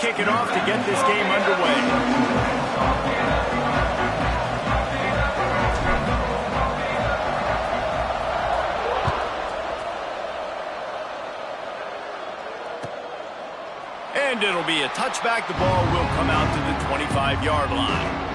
kick it off to get this game underway. And it'll be a touchback. The ball will come out to the 25-yard line.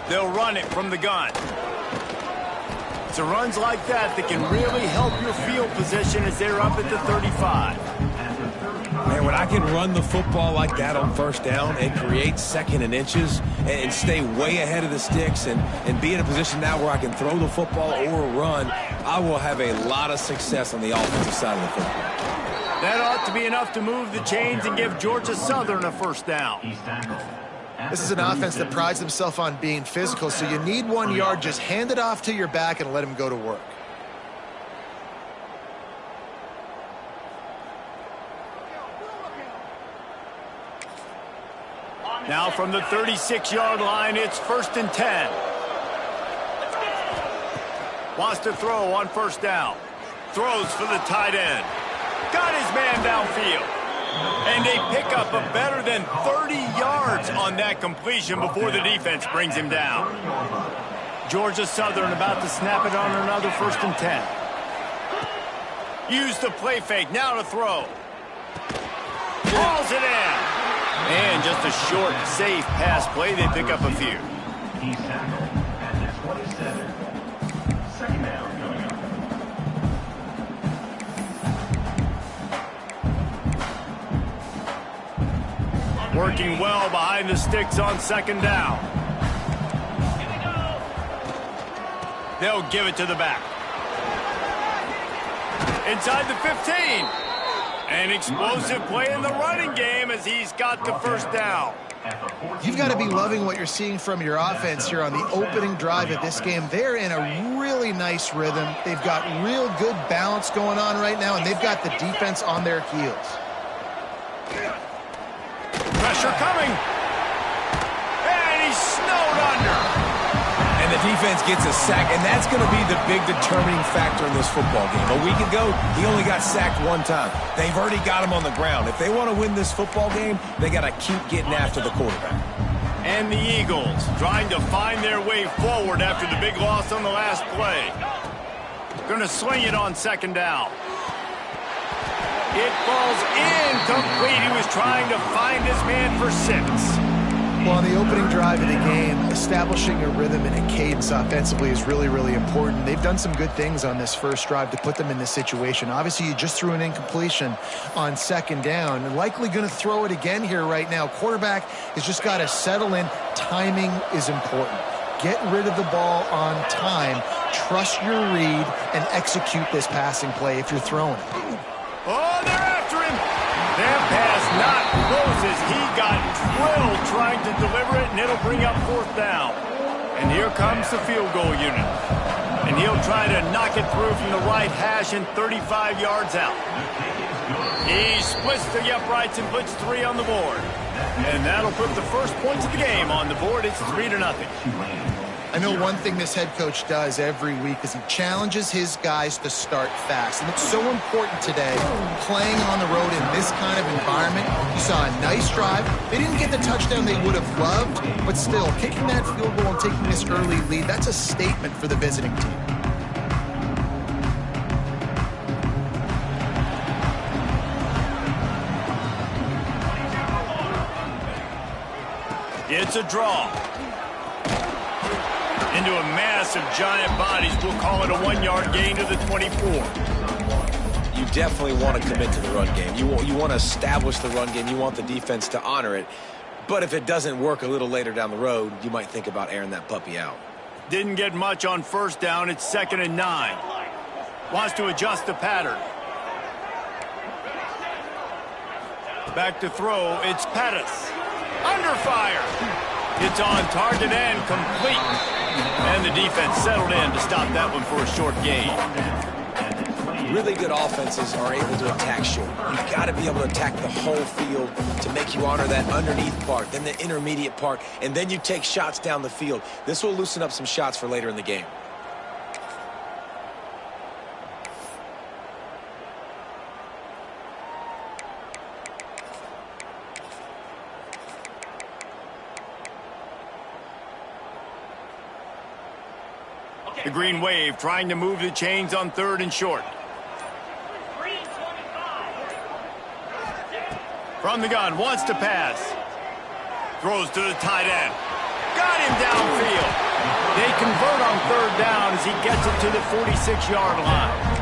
They'll run it from the gun. It's a runs like that that can really help your field position as they're up at the 35. Man, when I can run the football like that on first down and create second and inches and stay way ahead of the sticks and be in a position now where I can throw the football or run, I will have a lot of success on the offensive side of the football. That ought to be enough to move the chains and give Georgia Southern a first down. This is an offense that prides themselves on being physical, so you need 1 yard. Just hand it off to your back and let him go to work. Now from the 36-yard line, it's 1st and 10. Wants to throw on first down. Throws for the tight end. Got his man downfield. And they pick up a better than 30 yards on that completion before the defense brings him down. Georgia Southern about to snap it on another 1st and 10. Use the play fake, now to throw. Hauls it in. And just a short, safe pass play, they pick up a few. He's tackled at the 27. Second down going up. Working well behind the sticks on second down. They'll give it to the back. Inside the 15. An explosive play in the running game as he's got the first down. You've got to be loving what you're seeing from your offense here on the opening drive of this game. They're in a really nice rhythm. They've got real good balance going on right now, and they've got the defense on their heels. Pressure coming. And he's snowed under. And the defense gets a sack, and that's going to be the big determining factor in this football game. A week ago, he only got sacked one time. They've already got him on the ground. If they want to win this football game, they got to keep getting after the quarterback. And the Eagles trying to find their way forward after the big loss on the last play. Going to swing it on second down. It falls incomplete. He was trying to find his man for 6. Well, on the opening drive of the game, establishing a rhythm and a cadence offensively is really, really important. They've done some good things on this first drive to put them in this situation. Obviously, you just threw an incompletion on second down. And likely going to throw it again here right now. Quarterback has just got to settle in. Timing is important. Get rid of the ball on time. Trust your read and execute this passing play if you're throwing it. Oh, they're after him. That pass not close as he got drilled trying to deliver it, and it'll bring up 4th down. And here comes the field goal unit. And he'll try to knock it through from the right hash and 35 yards out. He splits the uprights and puts 3 on the board. And that'll put the first points of the game on the board. It's 3-0. I know one thing this head coach does every week is he challenges his guys to start fast. And it's so important today, playing on the road in this kind of environment. You saw a nice drive. They didn't get the touchdown they would have loved, but still, kicking that field goal and taking this early lead, that's a statement for the visiting team. It's a draw. Into a mass of giant bodies. We'll call it a 1-yard gain to the 24. You definitely want to commit to the run game. You want to establish the run game. You want the defense to honor it. But if it doesn't work a little later down the road, you might think about airing that puppy out. Didn't get much on first down. It's 2nd and 9. Wants to adjust the pattern. Back to throw. It's Pettis. Under fire. It's on target and complete. And the defense settled in to stop that one for a short gain. Really good offenses are able to attack short. You've got to be able to attack the whole field to make you honor that underneath part, then the intermediate part, and then you take shots down the field. This will loosen up some shots for later in the game. The Green Wave trying to move the chains on 3rd and short. From the gun, wants to pass. Throws to the tight end. Got him downfield. They convert on 3rd down as he gets it to the 46-yard line.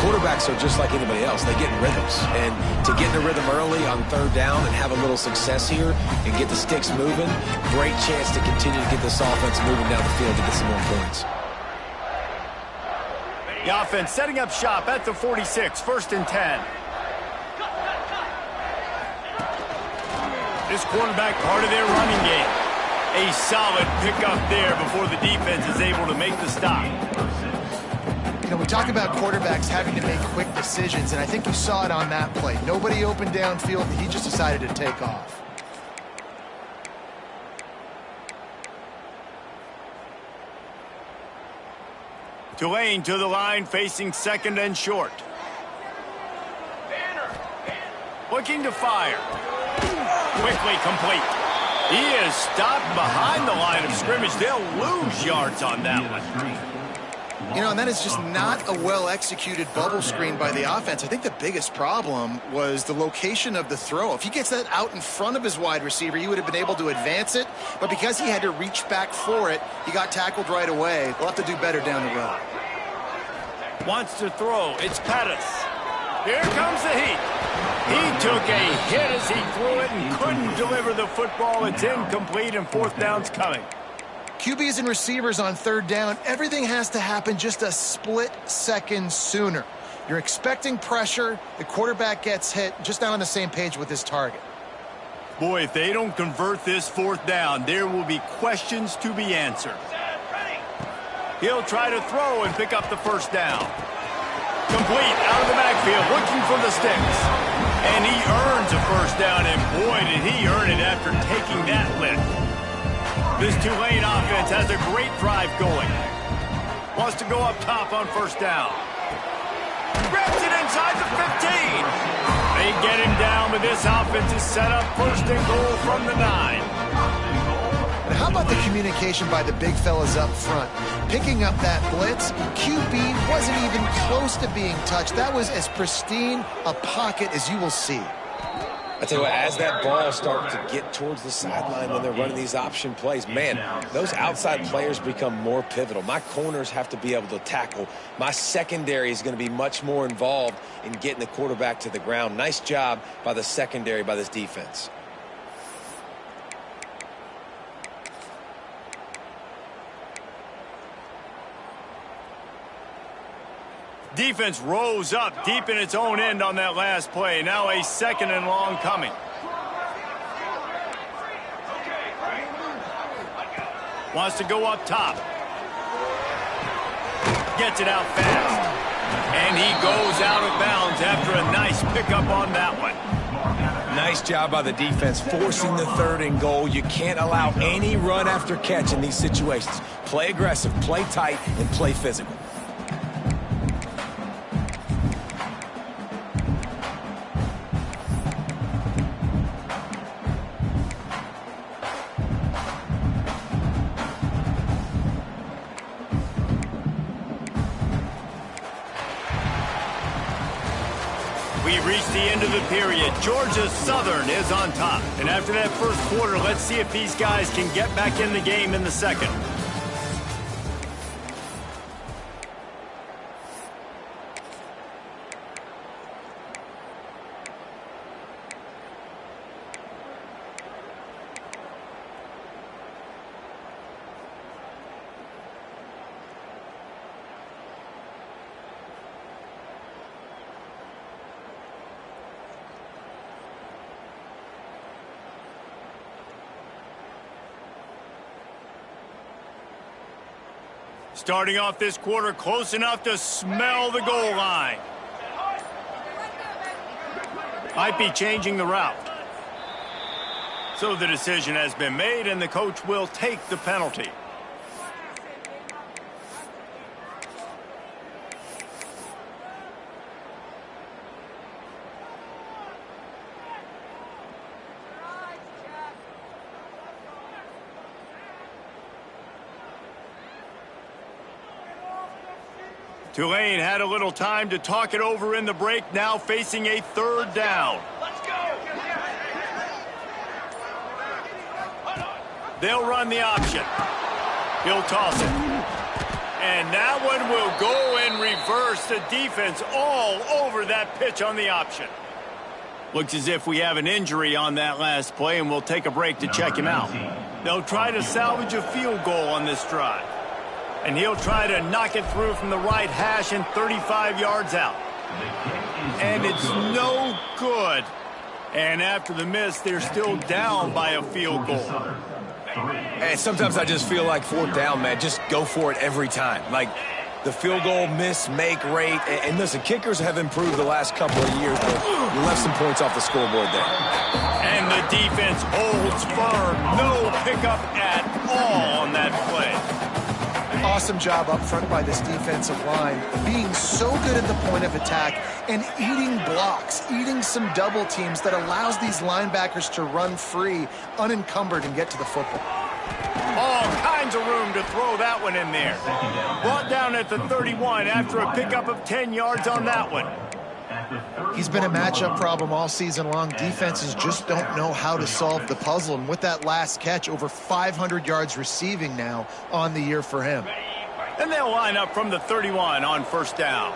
Quarterbacks are just like anybody else. They get in rhythms. And to get in a rhythm early on 3rd down and have a little success here and get the sticks moving, great chance to continue to get this offense moving down the field to get some more points. The offense setting up shop at the 46, 1st and 10. This quarterback part of their running game. A solid pickup there before the defense is able to make the stop. You know, we talk about quarterbacks having to make quick decisions, and I think you saw it on that play. Nobody open downfield, and he just decided to take off. Tulane to the line, facing 2nd and short. Looking to fire. Quickly complete. He is stopped behind the line of scrimmage. They'll lose yards on that one. You know, and that is just not a well-executed bubble screen by the offense. I think the biggest problem was the location of the throw. If he gets that out in front of his wide receiver, he would have been able to advance it. But because he had to reach back for it, he got tackled right away. We'll have to do better down the road. Wants to throw. It's Pettis. Here comes the heat. He took a hit as he threw it and couldn't deliver the football. It's incomplete, and 4th down's coming. QBs and receivers on 3rd down, everything has to happen just a split second sooner. You're expecting pressure, the quarterback gets hit, just not on the same page with his target. Boy, if they don't convert this 4th down, there will be questions to be answered. He'll try to throw and pick up the 1st down. Complete out of the backfield, looking for the sticks. And he earns a 1st down, and boy, did he earn it after taking that lick. This Tulane offense has a great drive going. Wants to go up top on 1st down. Grabs it inside the 15. They get him down, but this offense is set up 1st and goal from the 9. And how about the communication by the big fellas up front? Picking up that blitz, QB wasn't even close to being touched. That was as pristine a pocket as you will see. I tell you what, as that ball starts to get towards the sideline when they're running these option plays, man, those outside players become more pivotal. My corners have to be able to tackle. My secondary is going to be much more involved in getting the quarterback to the ground. Nice job by the secondary, by this defense. Defense rose up deep in its own end on that last play. Now a 2nd and long coming. Wants to go up top. Gets it out fast. And he goes out of bounds after a nice pickup on that one. Nice job by the defense forcing the 3rd and goal. You can't allow any run after catch in these situations. Play aggressive, play tight, and play physical. We've reached the end of the period. Georgia Southern is on top. And after that first quarter, let's see if these guys can get back in the game in the second. Starting off this quarter close enough to smell the goal line. Might be changing the route. So the decision has been made, and the coach will take the penalty. Tulane had a little time to talk it over in the break, now facing a 3rd down. Let's go. They'll run the option. He'll toss it. And that one will go in reverse. The defense all over that pitch on the option. Looks as if we have an injury on that last play, and we'll take a break to check him out. They'll try to salvage a field goal on this drive. And he'll try to knock it through from the right hash and 35 yards out. And it's no good. And after the miss, they're still down by a field goal. And sometimes I just feel like 4th down, man, just go for it every time. Like the field goal miss-make rate. And listen, kickers have improved the last couple of years, but you left some points off the scoreboard there. And the defense holds firm. No pickup at all on that play. Awesome job up front by this defensive line, being so good at the point of attack and eating blocks, eating some double teams that allows these linebackers to run free, unencumbered, and get to the football. All kinds of room to throw that one in there. Brought down at the 31 after a pickup of 10 yards on that one. He's been a matchup problem all season long. Defenses just don't know how to solve the puzzle. And with that last catch, over 500 yards receiving now on the year for him. And they'll line up from the 31 on 1st down.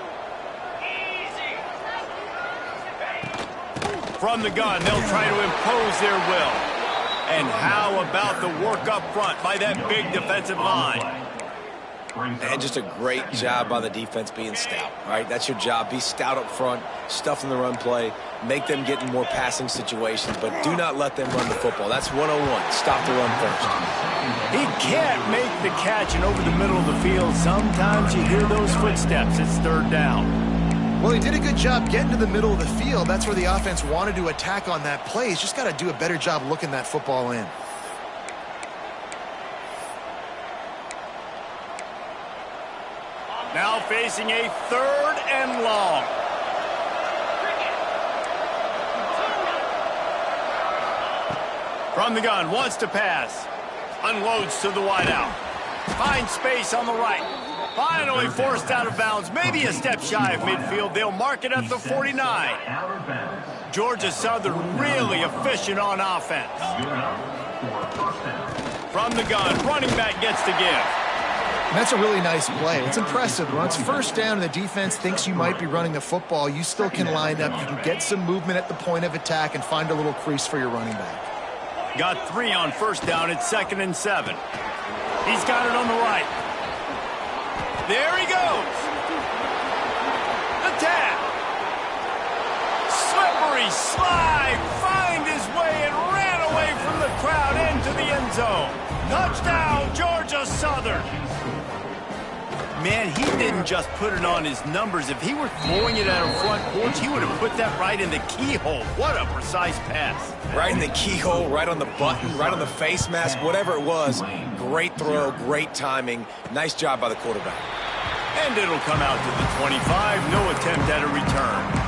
From the gun, they'll try to impose their will. And how about the work up front by that big defensive line? And just a great job by the defense being stout, right? That's your job. Be stout up front, stuff in the run play, make them get in more passing situations, but do not let them run the football. That's 101. Stop the run first. He can't make the catch, and over the middle of the field, sometimes you hear those footsteps. It's 3rd down. Well, he did a good job getting to the middle of the field. That's where the offense wanted to attack on that play. He's just got to do a better job looking that football in. Now facing a 3rd and long. From the gun, wants to pass. Unloads to the wideout. Finds space on the right. Finally forced out of bounds. Maybe a step shy of midfield. They'll mark it at the 49. Georgia Southern really efficient on offense. From the gun, running back gets to give. And that's a really nice play. It's impressive. When it's 1st down and the defense thinks you might be running the football, you still can line up. You can get some movement at the point of attack and find a little crease for your running back. Got 3 on 1st down. It's 2nd and 7. He's got it on the right. There he goes. The tap. Slippery slide. Find his way and ran away from the crowd into the end zone. Touchdown, Georgia Southern. Man, he didn't just put it on his numbers. If he were throwing it at a front porch, he would have put that right in the keyhole. What a precise pass. Right in the keyhole, right on the button, right on the face mask, whatever it was. Great throw, great timing. Nice job by the quarterback. And it'll come out to the 25. No attempt at a return.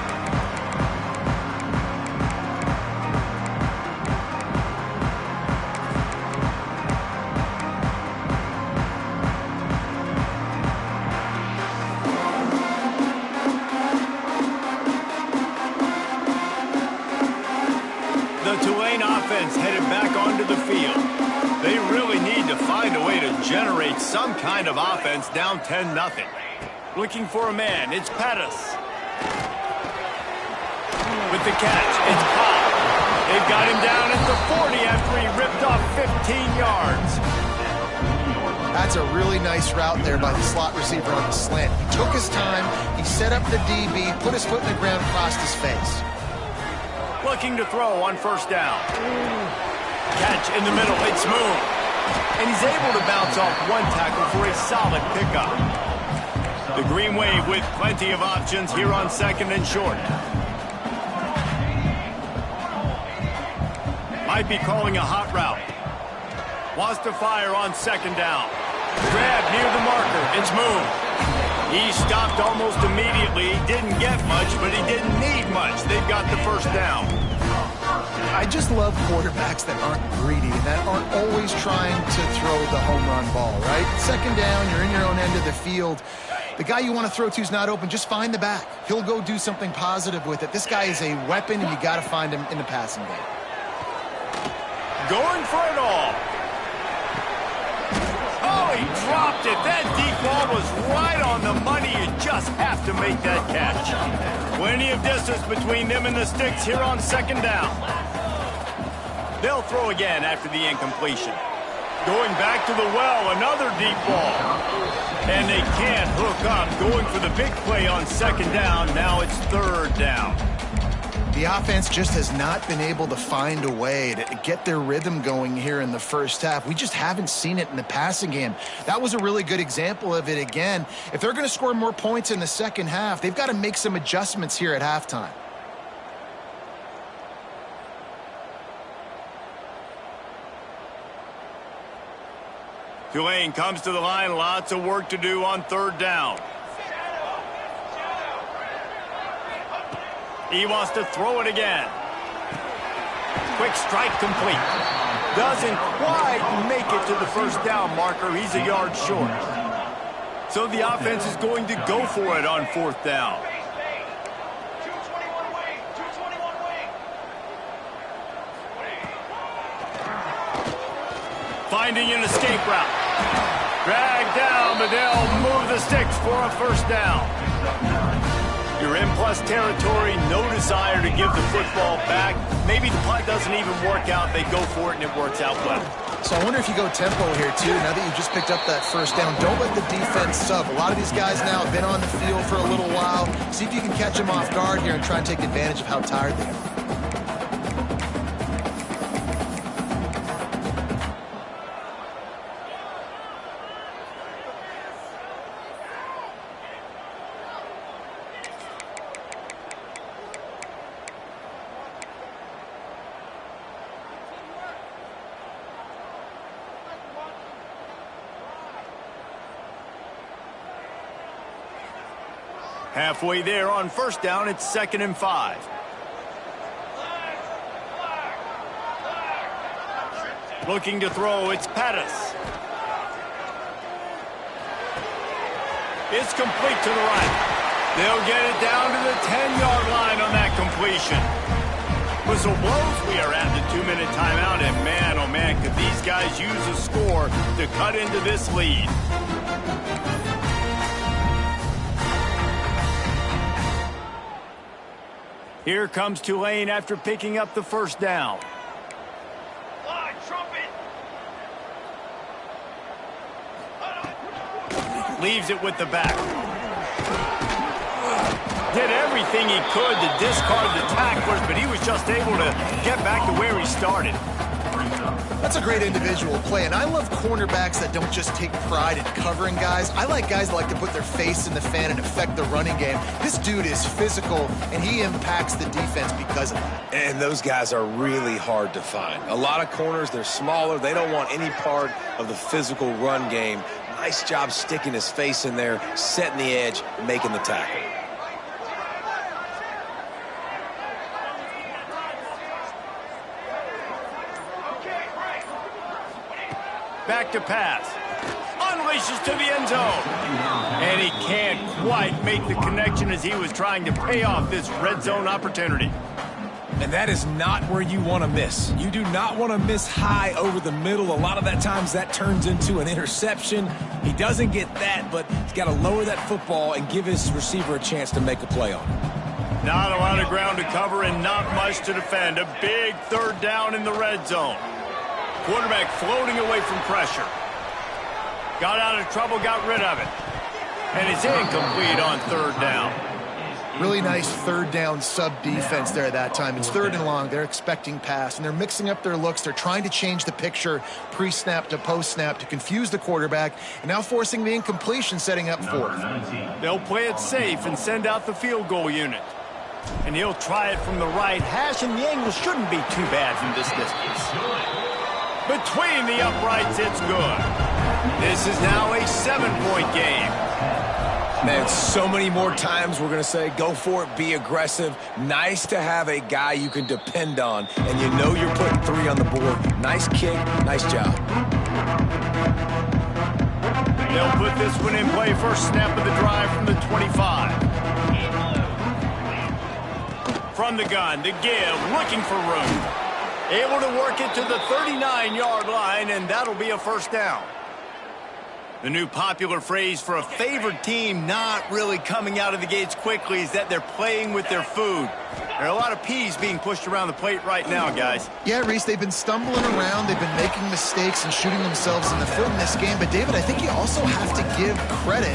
The Tulane offense headed back onto the field. They really need to find a way to generate some kind of offense down 10-0. Looking for a man, it's Pettis. With the catch, it's Pop. They've got him down at the 40 after he ripped off 15 yards. That's a really nice route there by the slot receiver on the slant. He took his time, he set up the DB, put his foot in the ground, crossed his face. Looking to throw on first down. Catch in the middle, it's smooth. And he's able to bounce off one tackle for a solid pickup. The Green Wave with plenty of options here on second and short. Might be calling a hot route. Wants to fire on second down. Grab near the marker, it's moved. He stopped almost immediately. Didn't get much, but he didn't need much. They've got the first down. I just love quarterbacks that aren't greedy and that aren't always trying to throw the home run ball, right? Second down, you're in your own end of the field. The guy you want to throw to is not open. Just find the back. He'll go do something positive with it. This guy is a weapon, and you got to find him in the passing game. Going for it all. Oh, he dropped it. That deep ball was right on the money. You just have to make that catch. Plenty of distance between them and the sticks here on second down. They'll throw again after the incompletion. Going back to the well, another deep ball. And they can't hook up. Going for the big play on second down. Now it's third down. The offense just has not been able to find a way to get their rhythm going here in the first half. We just haven't seen it in the passing game. That was a really good example of it again. If they're going to score more points in the second half, they've got to make some adjustments here at halftime. Tulane comes to the line. Lots of work to do on third down. He wants to throw it again. Quick strike complete. Doesn't quite make it to the first down marker. He's a yard short. So the offense is going to go for it on fourth down. Finding an escape route. Dragged down, but they'll move the sticks for a first down. You're in plus territory, no desire to give the football back. Maybe the punt doesn't even work out. They go for it, and it works out well. So I wonder if you go tempo here, too, now that you just picked up that first down. Don't let the defense sub. A lot of these guys now have been on the field for a little while. See if you can catch them off guard here and try and take advantage of how tired they are. Halfway there on first down, it's 2nd and 5. Looking to throw, it's Pettis. It's complete to the right. They'll get it down to the 10-yard line on that completion. Whistle blows. We are at the 2-minute timeout, and man, oh man, could these guys use a score to cut into this lead. Here comes Tulane after picking up the first down. Leaves it with the back. Did everything he could to discard the tacklers, but he was just able to get back to where he started. That's a great individual play, and I love cornerbacks that don't just take pride in covering guys. I like guys that like to put their face in the fan and affect the running game. This dude is physical, and he impacts the defense because of that. And those guys are really hard to find. A lot of corners, they're smaller. They don't want any part of the physical run game. Nice job sticking his face in there, setting the edge, making the tackle. Back to pass. Unleashes to the end zone. And he can't quite make the connection as he was trying to pay off this red zone opportunity. And that is not where you want to miss. You do not want to miss high over the middle. A lot of that times that turns into an interception. He doesn't get that, but he's got to lower that football and give his receiver a chance to make a play on it. Not a lot of ground to cover and not much to defend. A big third down in the red zone. Quarterback floating away from pressure. Got out of trouble, got rid of it. And it's incomplete on third down. Really nice third down sub-defense there at that time. It's third and long. They're expecting pass, and they're mixing up their looks. They're trying to change the picture pre-snap to post-snap to confuse the quarterback, and now forcing the incompletion, setting up fourth. They'll play it safe and send out the field goal unit. And he'll try it from the right hash, and the angle shouldn't be too bad from this distance. Between the uprights, it's good. This is now a 7-point game. Man, so many more times we're going to say, go for it, be aggressive. Nice to have a guy you can depend on, and you know you're putting 3 on the board. Nice kick, nice job. They'll put this one in play. First snap of the drive from the 25. From the gun, to give, looking for room. Able to work it to the 39-yard line, and that'll be a first down. The new popular phrase for a favored team not really coming out of the gates quickly is that they're playing with their food. There are a lot of peas being pushed around the plate right now, guys. Yeah, Reese, they've been stumbling around. They've been making mistakes and shooting themselves in the foot in this game. But, David, I think you also have to give credit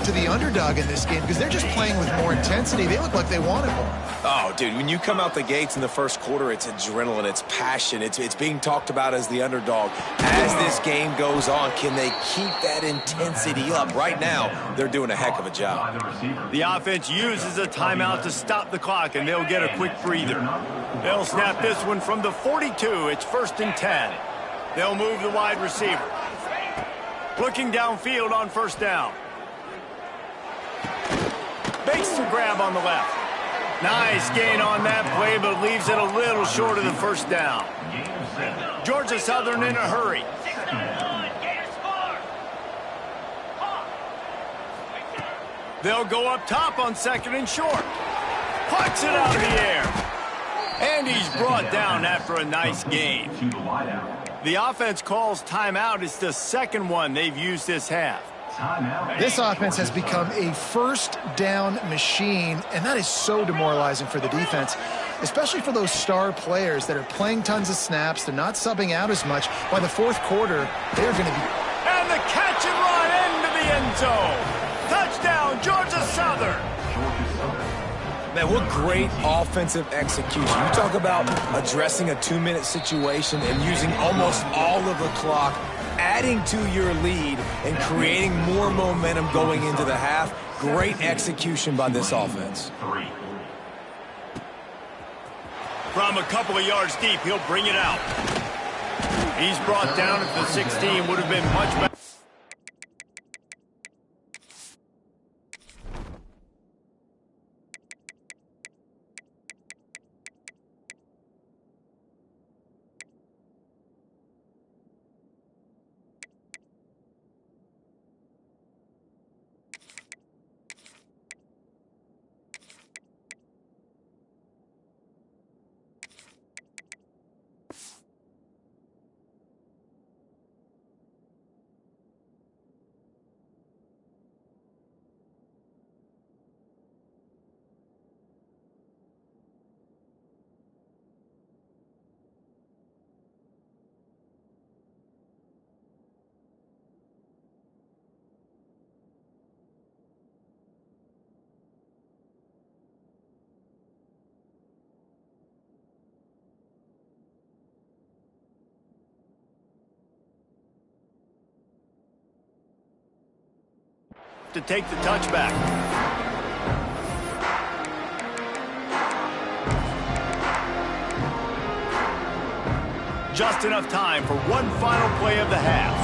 to the underdog in this game because they're just playing with more intensity. They look like they wanted more. Oh, dude, when you come out the gates in the first quarter, it's adrenaline, it's passion, it's being talked about as the underdog. As this game goes on, can they keep that intensity up? Right now, they're doing a heck of a job. The offense uses a timeout to stop the clock, and they'll get a quick breather. They'll snap this one from the 42. It's 1st and 10. They'll move the wide receiver. Looking downfield on first down. Makes the grab on the left. Nice gain on that play, but leaves it a little short of the first down. Georgia Southern in a hurry. They'll go up top on 2nd and short. Pucks it out of the air. And he's brought down after a nice gain. The offense calls timeout. It's the second one they've used this half. This offense has become a first down machine, and that is so demoralizing for the defense, especially for those star players that are playing tons of snaps. They're not subbing out as much. By the fourth quarter, they're going to be... And the catch and run into the end zone. Touchdown, Georgia Southern. Man, what great offensive execution. You talk about addressing a 2-minute situation and using almost all of the clock, adding to your lead and creating more momentum going into the half. Great execution by this offense. From a couple of yards deep, he'll bring it out. He's brought down at the 16. Would have been much better. to take the touchback. Just enough time for one final play of the half.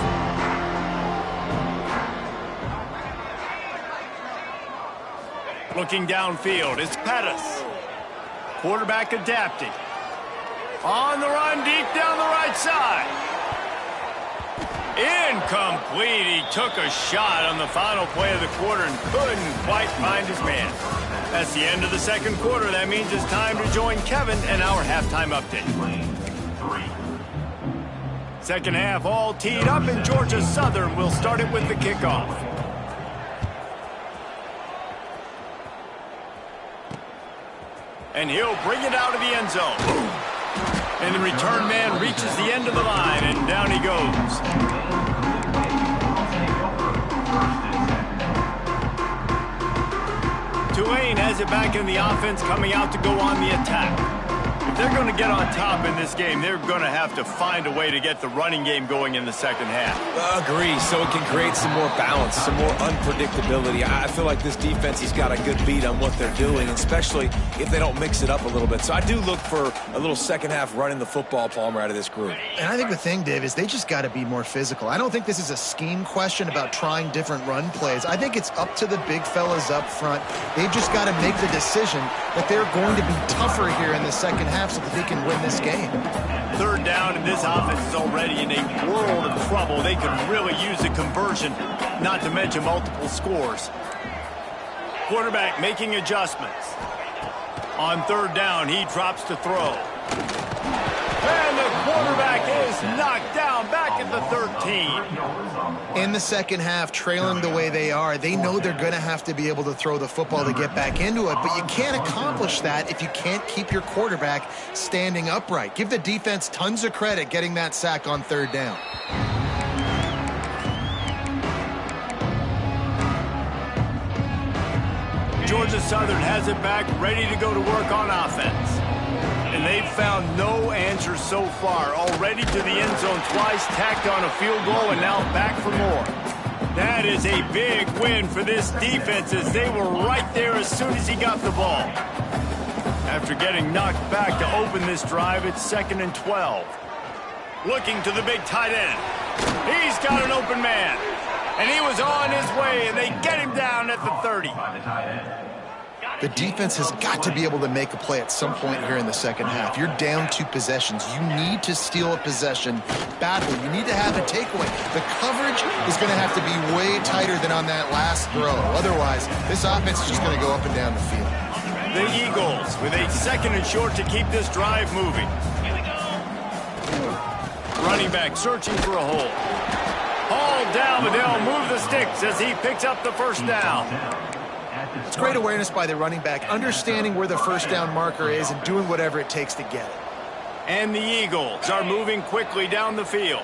Looking downfield, it's Pettis. Quarterback adapting. On the run, deep down the right side. Incomplete. He took a shot on the final play of the quarter and couldn't quite find his man. That's the end of the second quarter. That means it's time to join Kevin and our halftime update. Second half all teed up, and Georgia Southern will start it with the kickoff. And he'll bring it out of the end zone. And the return man reaches the end of the line, and down he goes. Tulane has it back in the offense, coming out to go on the attack. If they're going to get on top in this game, they're going to have to find a way to get the running game going in the second half. Agree, so it can create some more balance, some more unpredictability. I feel like this defense has got a good beat on what they're doing, especially if they don't mix it up a little bit. So I do look for a little second half running the football, Palmer, out of this group. And I think the thing, Dave, is they just got to be more physical. I don't think this is a scheme question about trying different run plays. I think it's up to the big fellas up front. They've just got to make the decision that they're going to be tougher here in the second half so that they can win this game. Third down, and this offense is already in a world of trouble. They could really use a conversion, not to mention multiple scores. Quarterback making adjustments. On third down, he drops to throw. And the quarterback is knocked down back at the 13. In the second half, trailing the way they are, they know they're going to have to be able to throw the football to get back into it, but you can't accomplish that if you can't keep your quarterback standing upright. Give the defense tons of credit getting that sack on third down. Georgia Southern has it back, ready to go to work on offense. And they've found no answers so far. Already to the end zone twice, tacked on a field goal, and now back for more. That is a big win for this defense, as they were right there as soon as he got the ball. After getting knocked back to open this drive, it's 2nd and 12. Looking to the big tight end. He's got an open man. And he was on his way, and they get him down at the 30. The defense has got to be able to make a play at some point here in the second half. You're down 2 possessions. You need to steal a possession badly. You need to have a takeaway. The coverage is going to have to be way tighter than on that last throw. Otherwise, this offense is just going to go up and down the field. The Eagles with a 2nd and short to keep this drive moving. Running back searching for a hole. Hauled down, but they'll move the sticks as he picks up the first down. It's great awareness by the running back, understanding where the first down marker is and doing whatever it takes to get it. And the Eagles are moving quickly down the field.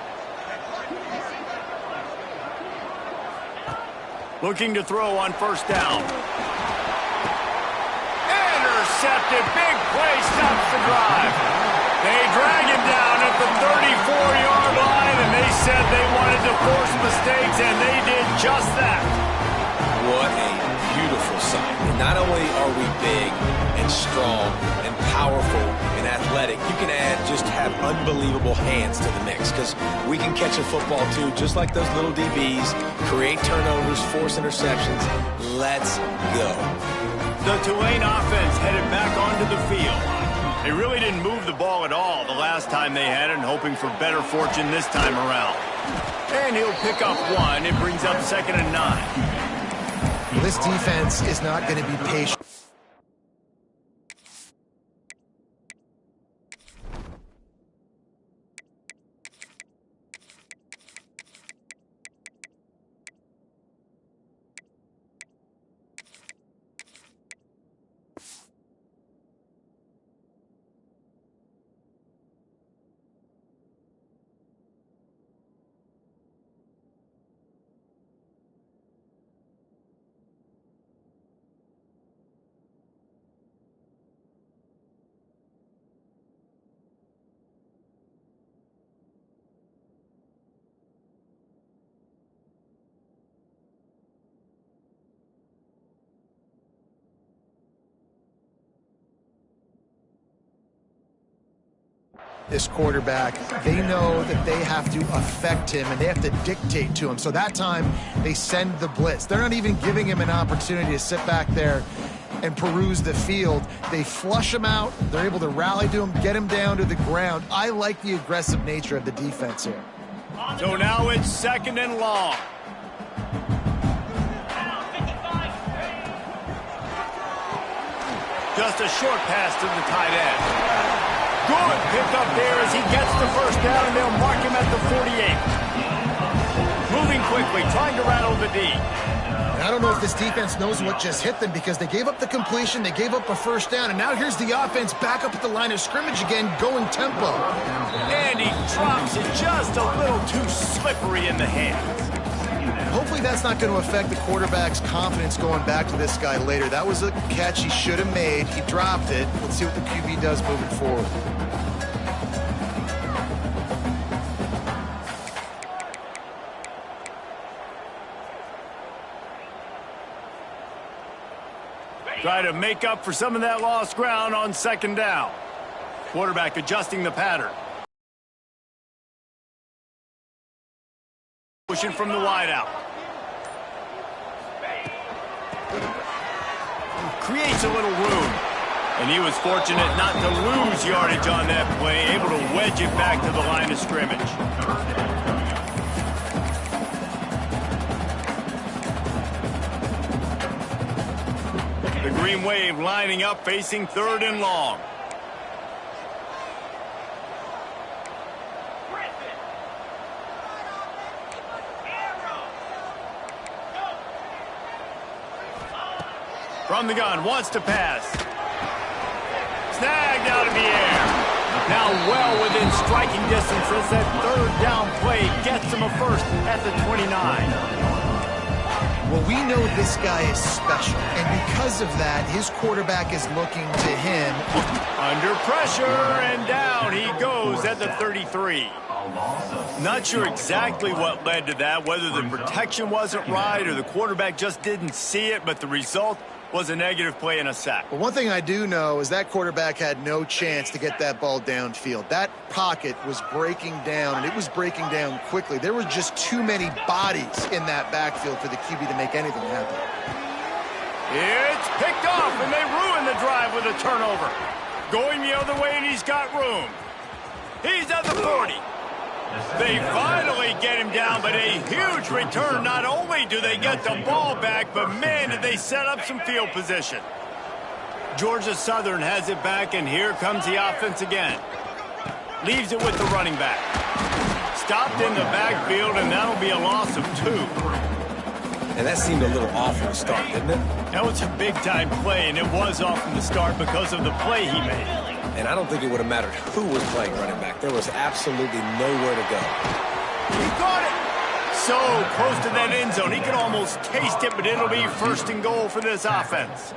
Looking to throw on first down. Intercepted. Big play stops the drive. They drag him down at the 34-yard line, and they said they wanted to force mistakes, and they did just that. What a beautiful sight. And not only are we big and strong and powerful and athletic, you can have unbelievable hands to the mix, because we can catch a football too, just like those little DBs, create turnovers, force interceptions. Let's go. The Tulane offense headed back onto the field. They really didn't move the ball at all the last time they had it, and hoping for better fortune this time around. And he'll pick up 1. It brings up 2nd and 9. This defense is not going to be patient. this quarterback. They know that they have to affect him and they have to dictate to him. So that time, they send the blitz. They're not even giving him an opportunity to sit back there and peruse the field. They flush him out. They're able to rally to him, get him down to the ground. I like the aggressive nature of the defense here. So now it's 2nd and long. Just a short pass to the tight end. Good pickup there as he gets the first down, and they'll mark him at the 48. Moving quickly, trying to rattle the D. I don't know if this defense knows what just hit them because they gave up the completion, they gave up a first down, and now here's the offense back up at the line of scrimmage again, going tempo. And he drops it just a little too slippery in the hands. Hopefully that's not going to affect the quarterback's confidence going back to this guy later. That was a catch he should have made. He dropped it. Let's see what the QB does moving forward. Try to make up for some of that lost ground on 2nd down. Quarterback adjusting the pattern. Pushing from the wideout. Creates a little room. And he was fortunate not to lose yardage on that play, able to wedge it back to the line of scrimmage. The Green Wave lining up, facing 3rd and long. From the gun, wants to pass. Snagged out of the air. Now well within striking distance as that 3rd down play gets him a first at the 29. Well, we know this guy is special, and because of that, his quarterback is looking to him. Under pressure, and down he goes at the 33. Not sure exactly what led to that, whether the protection wasn't right or the quarterback just didn't see it, but the result was a negative play and a sack. But one thing I do know is that quarterback had no chance to get that ball downfield. That pocket was breaking down, and it was breaking down quickly. There were just too many bodies in that backfield for the QB to make anything happen. It's picked off, and they ruin the drive with a turnover. Going the other way, and he's got room. He's at the 40. They finally get him down, but a huge return. Not only do they get the ball back, but man, did they set up some field position. Georgia Southern has it back, and here comes the offense again. Leaves it with the running back. Stopped in the backfield, and that'll be a loss of 2. And that seemed a little off from the start, didn't it? That was a big-time play, and it was off from the start because of the play he made. And I don't think it would have mattered who was playing running back. There was absolutely nowhere to go. He caught it. So close to that end zone. He could almost taste it, but it'll be 1st and goal for this offense.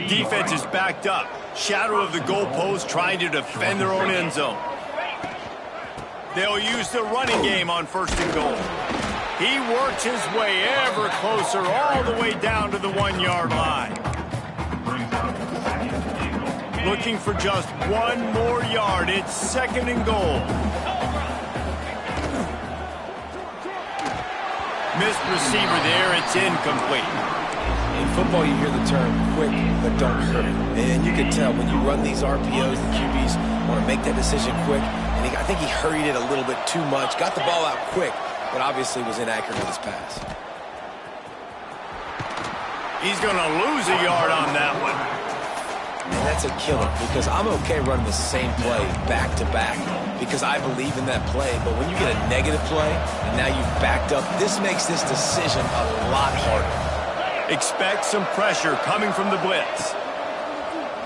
Defense is backed up. Shadow of the goalpost, trying to defend their own end zone. They'll use the running game on 1st and goal. He works his way ever closer all the way down to the 1-yard line. Looking for just 1 more yard. It's 2nd and goal. Missed receiver there. It's incomplete. In football, you hear the term quick, but don't hurt. And you can tell when you run these RPOs, the QBs want to make that decision quick. And I think he hurried it a little bit too much. Got the ball out quick, but obviously was inaccurate with his pass. He's going to lose a yard on that one. And that's a killer because I'm okay running the same play back-to-back because I believe in that play. But when you get a negative play and now you've backed up, this makes this decision a lot harder. Expect some pressure coming from the blitz.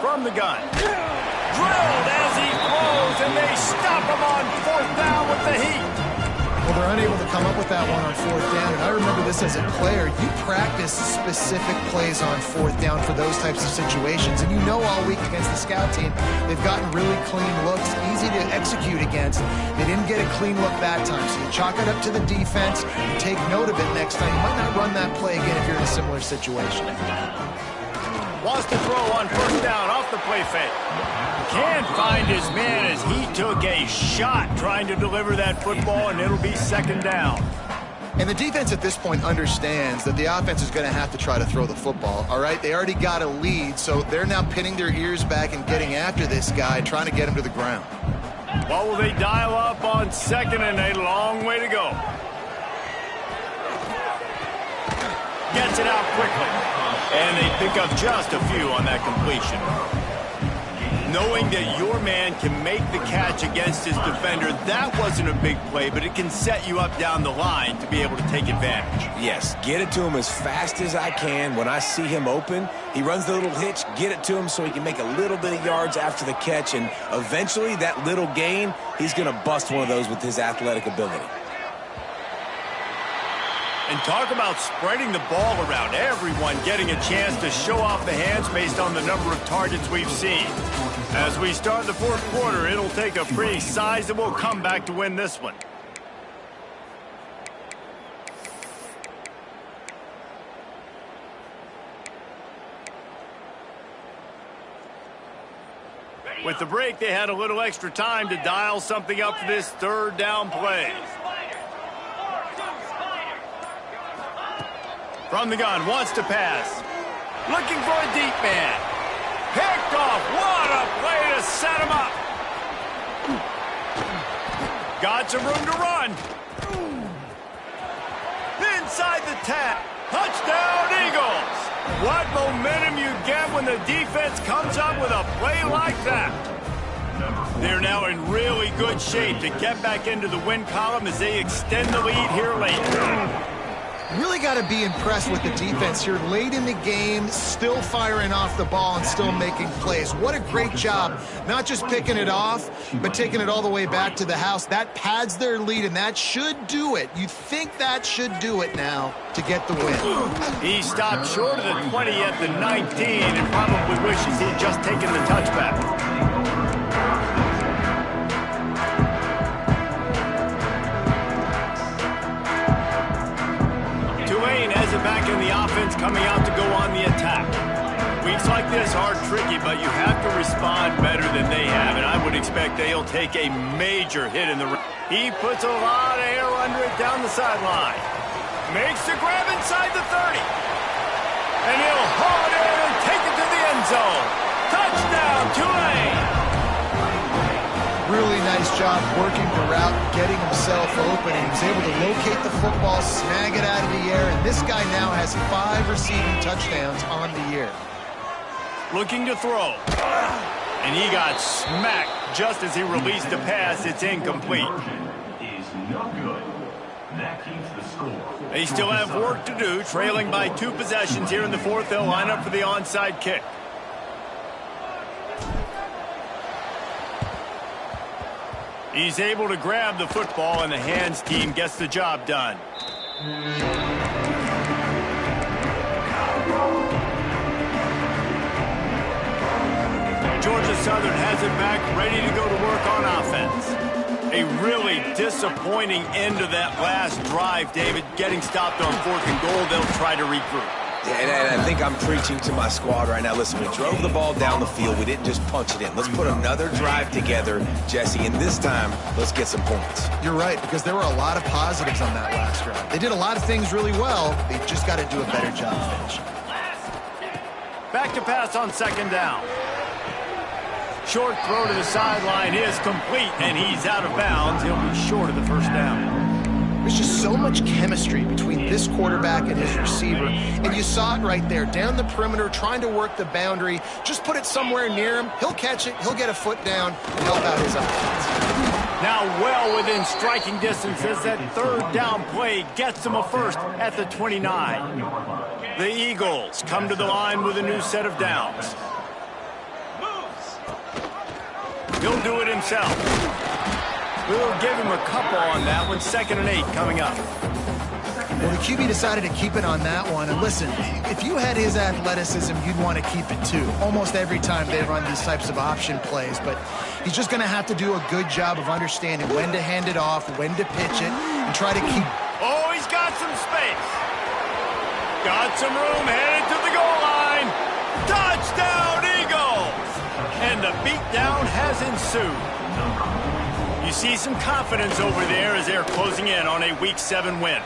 From the gun. Drilled as he throws, and they stop him on 4th down with the heat. Well, they're unable to come up with that one on 4th down, and I remember this as a player. You practice specific plays on 4th down for those types of situations, and you know all week against the scout team, they've gotten really clean looks, easy to execute against. They didn't get a clean look that time, so you chalk it up to the defense, you take note of it next time. You might not run that play again if you're in a similar situation. Wants to throw on first down off the play fake. Can't find his man as he took a shot trying to deliver that football, and it'll be second down. And the defense at this point understands that the offense is going to have to try to throw the football, all right? They already got a lead, so they're now pinning their ears back and getting after this guy, trying to get him to the ground. What will they dial up on second and a long way to go? Gets it out quickly, and they pick up just a few on that completion. Knowing that your man can make the catch against his defender, that wasn't a big play, but it can set you up down the line to be able to take advantage. Yes, get it to him as fast as I can. When I see him open, he runs the little hitch, get it to him so he can make a little bit of yards after the catch, and eventually that little gain, he's going to bust one of those with his athletic ability. And talk about spreading the ball around. Everyone getting a chance to show off the hands based on the number of targets we've seen. As we start the fourth quarter, it'll take a pretty sizable comeback to win this one. With the break, they had a little extra time to dial something up for this third down play. From the gun, wants to pass. Looking for a deep man. Picked off. What a play to set him up. Got some room to run. Inside the 10. Touchdown, Eagles. What momentum you get when the defense comes up with a play like that. They're now in really good shape to get back into the win column as they extend the lead here late. Really got to be impressed with the defense here late in the game, still firing off the ball and still making plays. What a great job, not just picking it off, but taking it all the way back to the house. That pads their lead, and that should do it. You think that should do it now to get the win. He stopped short of the 20 at the 19 and probably wishes he'd just taken the touchback. Tulane has it back in the offense, coming out to go on the attack. Weeks like this are tricky, but you have to respond better than they have, and I would expect they'll take a major hit in the ring. He puts a lot of air under it down the sideline. Makes the grab inside the 30. And he'll haul it in and take it to the end zone. Touchdown, Tulane! Really nice job working the route, getting himself open, and he was able to locate the football, snag it out of the air, and this guy now has 5 receiving touchdowns on the year. Looking to throw. And he got smacked just as he released the pass. It's incomplete. Is no good. That keeps the score. They still have work to do, trailing by 2 possessions here in the fourth. They'll line up for the onside kick. He's able to grab the football, and the hands team gets the job done. Georgia Southern has it back, ready to go to work on offense. A really disappointing end to that last drive, David. Getting stopped on 4th and goal, they'll try to regroup. And I think I'm preaching to my squad right now. Listen, we drove the ball down the field. We didn't just punch it in. Let's put another drive together, Jesse, and this time, let's get some points. You're right, because there were a lot of positives on that last drive. They did a lot of things really well. They've just got to do a better job finishing. Back to pass on second down. Short throw to the sideline is complete, and he's out of bounds. He'll be short of the first down. There's just so much chemistry between this quarterback and his receiver, and you saw it right there, down the perimeter, trying to work the boundary. Just put it somewhere near him. He'll catch it. He'll get a foot down and help out his offense. Now well within striking distance as that third down play gets him a first at the 29. The Eagles come to the line with a new set of downs. He'll do it himself. We'll give him a couple on that one. 2nd and 8 coming up. Well, the QB decided to keep it on that one. And listen, if you had his athleticism, you'd want to keep it too. Almost every time they run these types of option plays. But he's just going to have to do a good job of understanding when to hand it off, when to pitch it, and try to keep... Oh, he's got some space. Got some room, headed to the goal line. Touchdown! pursue. You see some confidence over there as they're closing in on a Week 7 win.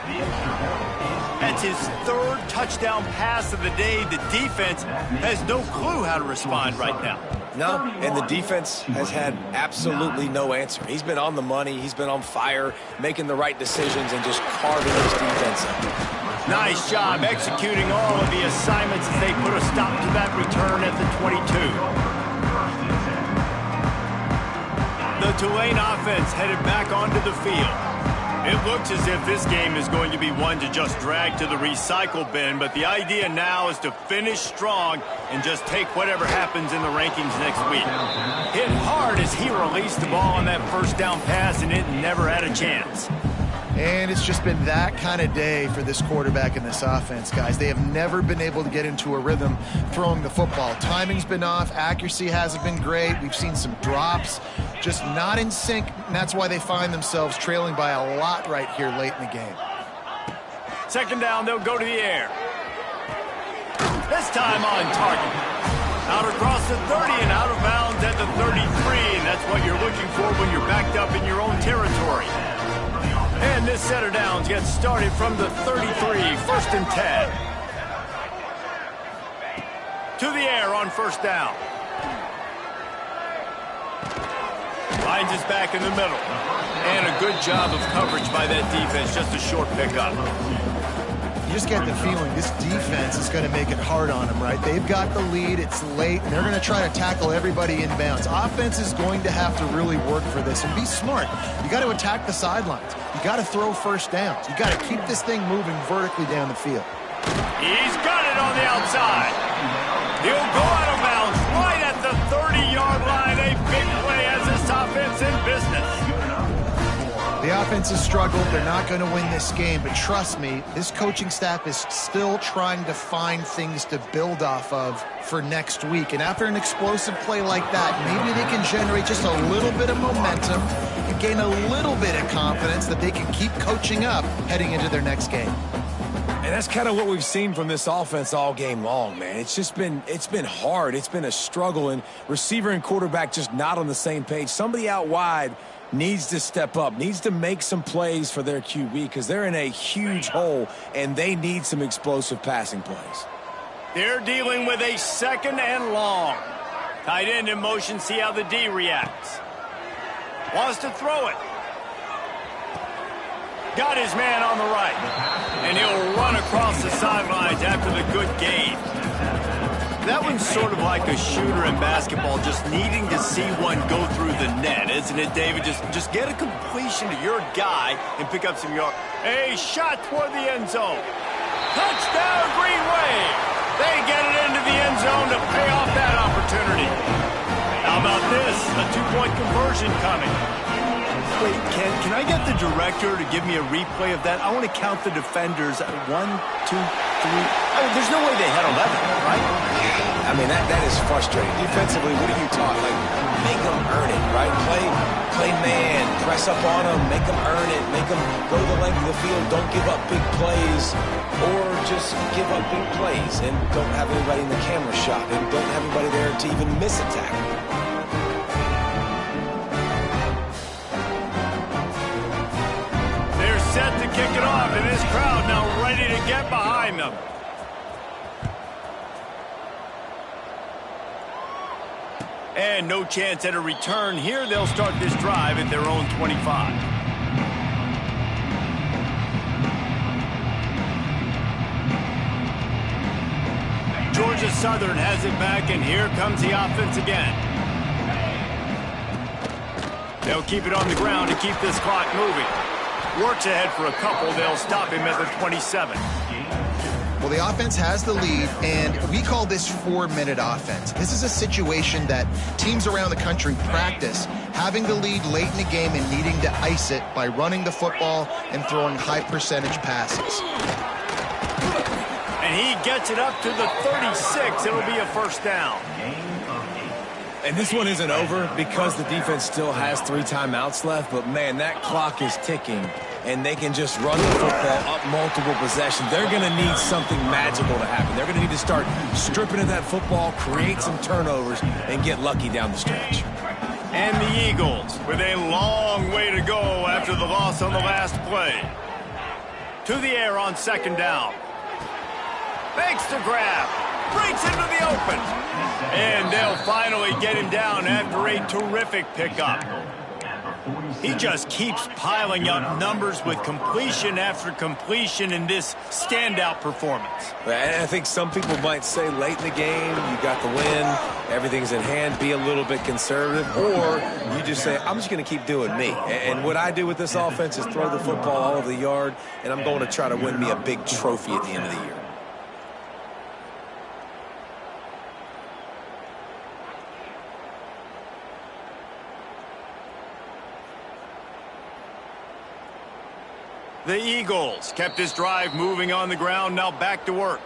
That's his third touchdown pass of the day. The defense has no clue how to respond right now. No, and the defense has had absolutely no answer. He's been on the money. He's been on fire, making the right decisions and just carving this defense up. Nice job executing all of the assignments as they put a stop to that return at the 22. The Tulane offense headed back onto the field. It looks as if this game is going to be one to just drag to the recycle bin, but the idea now is to finish strong and just take whatever happens in the rankings next week. Hit hard as he released the ball on that first down pass, and it never had a chance. And it's just been that kind of day for this quarterback and this offense, guys. They have never been able to get into a rhythm throwing the football. Timing's been off. Accuracy hasn't been great. We've seen some drops. Just not in sync, and that's why they find themselves trailing by a lot right here late in the game. Second down, they'll go to the air. This time on target. Out across the 30 and out of bounds at the 33, and that's what you're looking for when you're backed up in your own territory. And this set of downs gets started from the 33, first and 10. To the air on first down. Finds his back in the middle. And a good job of coverage by that defense, just a short pickup. You just get the feeling this defense is going to make it hard on them, right? They've got the lead, it's late, and they're going to try to tackle everybody inbounds. Offense is going to have to really work for this and be smart. You got to attack the sidelines. You got to throw first downs. You got to keep this thing moving vertically down the field. He's got it on the outside. He'll go out of bounds right at the 30-yard line. A big play as this offense in business. The offense has struggled. They're not going to win this game, but trust me, this coaching staff is still trying to find things to build off of for next week. And after an explosive play like that, maybe they can generate just a little bit of momentum and gain a little bit of confidence that they can keep coaching up heading into their next game. And that's kind of what we've seen from this offense all game long, man. It's been hard. It's been a struggle, and receiver and quarterback just not on the same page. Somebody out wide needs to step up, needs to make some plays for their QB because they're in a huge hole, and they need some explosive passing plays. They're dealing with a second and long. Tight end in motion, see how the D reacts. Wants to throw it. Got his man on the right. And he'll run across the sidelines after the good gain. That one's sort of like a shooter in basketball, just needing to see one go through the net, isn't it, David? Just get a completion to your guy and pick up some yards. A shot toward the end zone. Touchdown, Green Wave. They get it into the end zone to pay off that opportunity. How about this? A two-point conversion coming. Wait, can I get the director to give me a replay of that? I want to count the defenders. 1, 2, 3. I mean, there's no way they had 11, right? I mean, that is frustrating. Defensively, what are you taught? Like, make them earn it, right? Play man, press up on them, make them earn it, make them go the length of the field, don't give up big plays, or just give up big plays and don't have anybody in the camera shot and don't have anybody there to even miss a tackle. Set to kick it off, and this crowd now ready to get behind them. And no chance at a return here. They'll start this drive at their own 25. Georgia Southern has it back, and here comes the offense again. They'll keep it on the ground to keep this clock moving. Works ahead for a couple. They'll stop him at the 27. Well, the offense has the lead, and we call this 4-minute offense. This is a situation that teams around the country practice, having the lead late in the game and needing to ice it by running the football and throwing high-percentage passes. And he gets it up to the 36. It'll be a first down. And this one isn't over because the defense still has 3 timeouts left, but man, that clock is ticking, and they can just run the football up multiple possessions. They're going to need something magical to happen. They're going to need to start stripping at that football, create some turnovers, and get lucky down the stretch. And the Eagles with a long way to go after the loss on the last play. To the air on second down. Makes the grab. Breaks into the open. And they'll finally get him down after a terrific pickup. He just keeps piling up numbers with completion after completion in this standout performance. And I think some people might say late in the game, you got the win, everything's in hand, be a little bit conservative, or you just say, I'm just going to keep doing me. And what I do with this offense is throw the football all over the yard, and I'm going to try to win me a big trophy at the end of the year. The Eagles kept this drive moving on the ground, now back to work.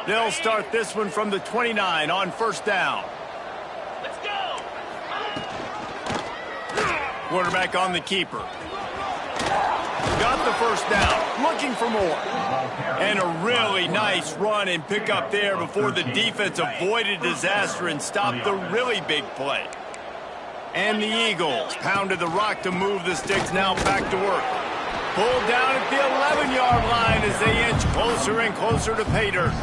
They'll start this one from the 29 on first down. Let's go! Quarterback on the keeper. Got the first down, looking for more. And a really nice run and pick up there before the defense avoided disaster and stopped the really big play. And the Eagles pounded the rock to move the sticks, now back to work. Pulled down at the 11-yard line as they inch closer and closer to pay dirt.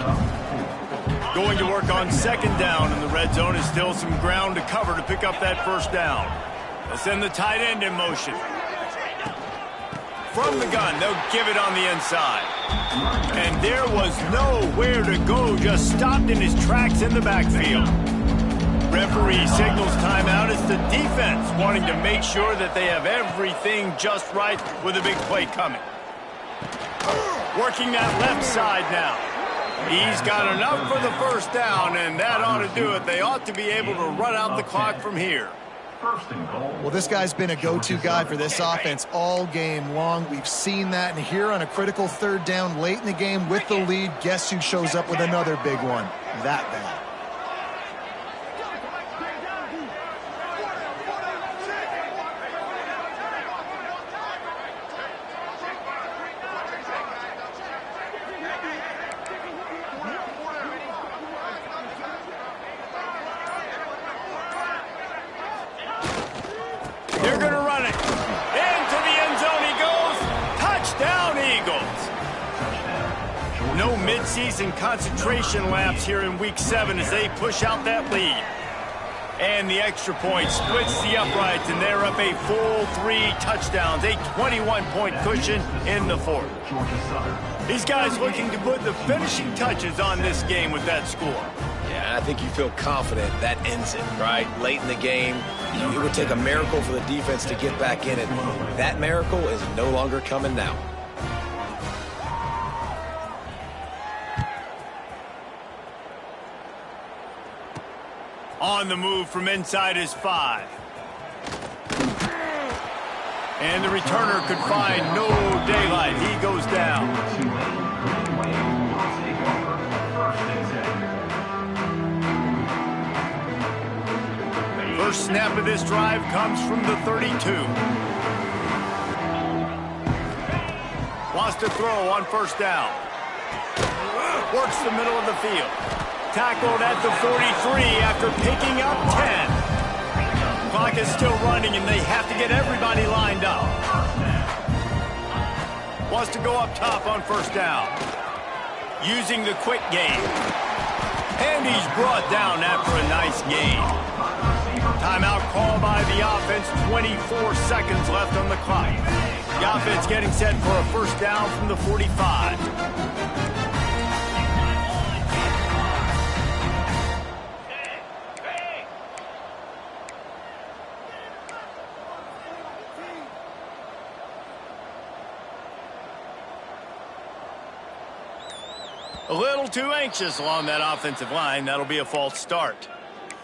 Going to work on second down, and the red zone is still some ground to cover to pick up that first down. They'll send the tight end in motion. From the gun, they'll give it on the inside. And there was nowhere to go, just stopped in his tracks in the backfield. Referee signals timeout. It's the defense wanting to make sure that they have everything just right with a big play coming. Working that left side now. He's got enough for the first down, and that ought to do it. They ought to be able to run out the clock from here. Well, this guy's been a go-to guy for this offense all game long. We've seen that, and here on a critical third down late in the game with the lead, guess who shows up with another big one? That guy. They're going to run it. Into the end zone he goes. Touchdown, Eagles. No midseason concentration lapse here in Week 7 as they push out that lead. And the extra point splits the uprights, and they're up a full 3 touchdowns, a 21-point cushion in the fourth. These guys looking to put the finishing touches on this game with that score. Yeah, I think you feel confident that ends it, right? Late in the game, it would take a miracle for the defense to get back in it. That miracle is no longer coming now. On the move from inside his 5. And the returner could find no daylight. He goes down. First snap of this drive comes from the 32. Wants to throw on first down. Works the middle of the field. Tackled at the 43 after picking up 10. Clock is still running, and they have to get everybody lined up. Wants to go up top on first down. Using the quick game. And he's brought down after a nice gain. Timeout call by the offense. 24 seconds left on the clock. The offense getting set for a first down from the 45. A little too anxious along that offensive line. That'll be a false start.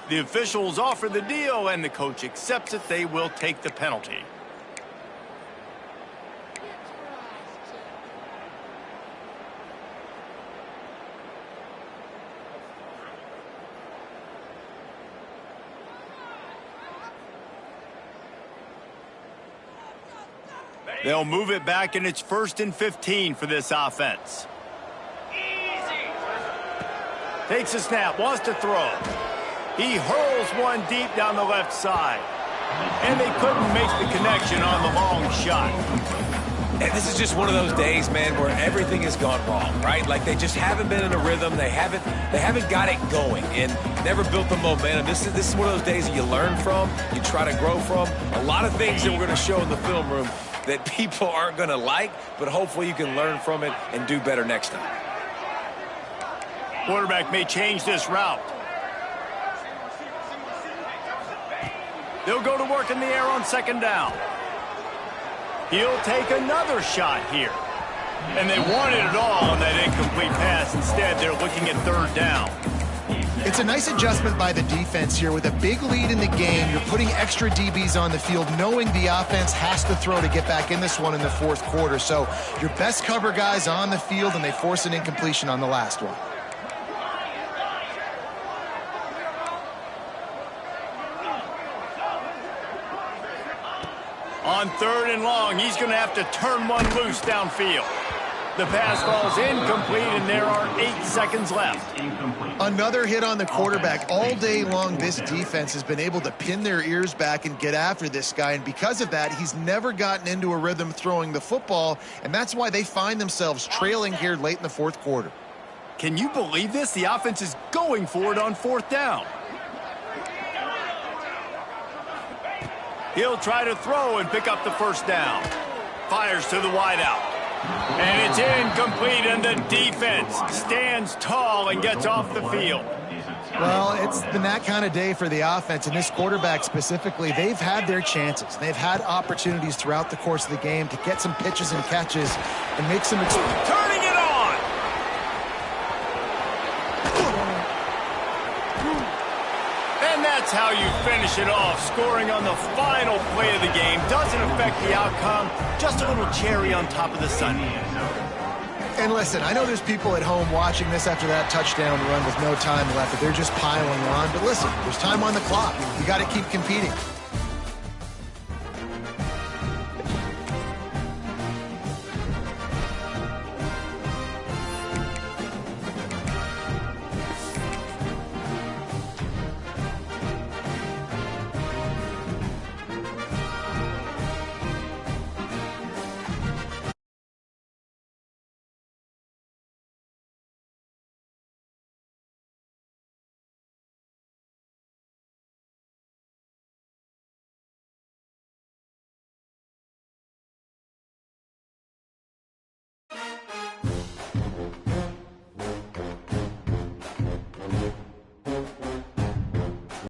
The officials offer the deal, and the coach accepts it. They will take the penalty. They'll move it back, and it's 1st and 15 for this offense. Takes a snap, wants to throw. He hurls one deep down the left side. And they couldn't make the connection on the long shot. And this is just one of those days, man, where everything has gone wrong, right? Like they just haven't been in a rhythm. They haven't got it going and never built the momentum. This is one of those days that you learn from, you try to grow from. A lot of things that we're going to show in the film room that people aren't going to like, but hopefully you can learn from it and do better next time. Quarterback may change this route. They'll go to work in the air on 2nd down. He'll take another shot here. And they wanted it all on that incomplete pass. Instead, they're looking at 3rd down. It's a nice adjustment by the defense here. With a big lead in the game, you're putting extra DBs on the field, knowing the offense has to throw to get back in this one in the 4th quarter. So your best cover guys on the field, and they force an incompletion on the last one. On 3rd and long, he's going to have to turn one loose downfield. The pass falls incomplete, and there are 8 seconds left. Another hit on the quarterback. All day long, this defense has been able to pin their ears back and get after this guy, and because of that, he's never gotten into a rhythm throwing the football, and that's why they find themselves trailing here late in the 4th quarter. Can you believe this? The offense is going for it on 4th down. He'll try to throw and pick up the 1st down. Fires to the wideout. And it's incomplete, and the defense stands tall and gets off the field. Well, it's been that kind of day for the offense, and this quarterback specifically, they've had their chances. They've had opportunities throughout the course of the game to get some pitches and catches and make some... Turning it on! And that's how you finish it off. Scoring on the final play of the game doesn't affect the outcome. Just a little cherry on top of the sundae. And listen, I know there's people at home watching this after that touchdown run with no time left, but they're just piling on. But listen, there's time on the clock. You got to keep competing.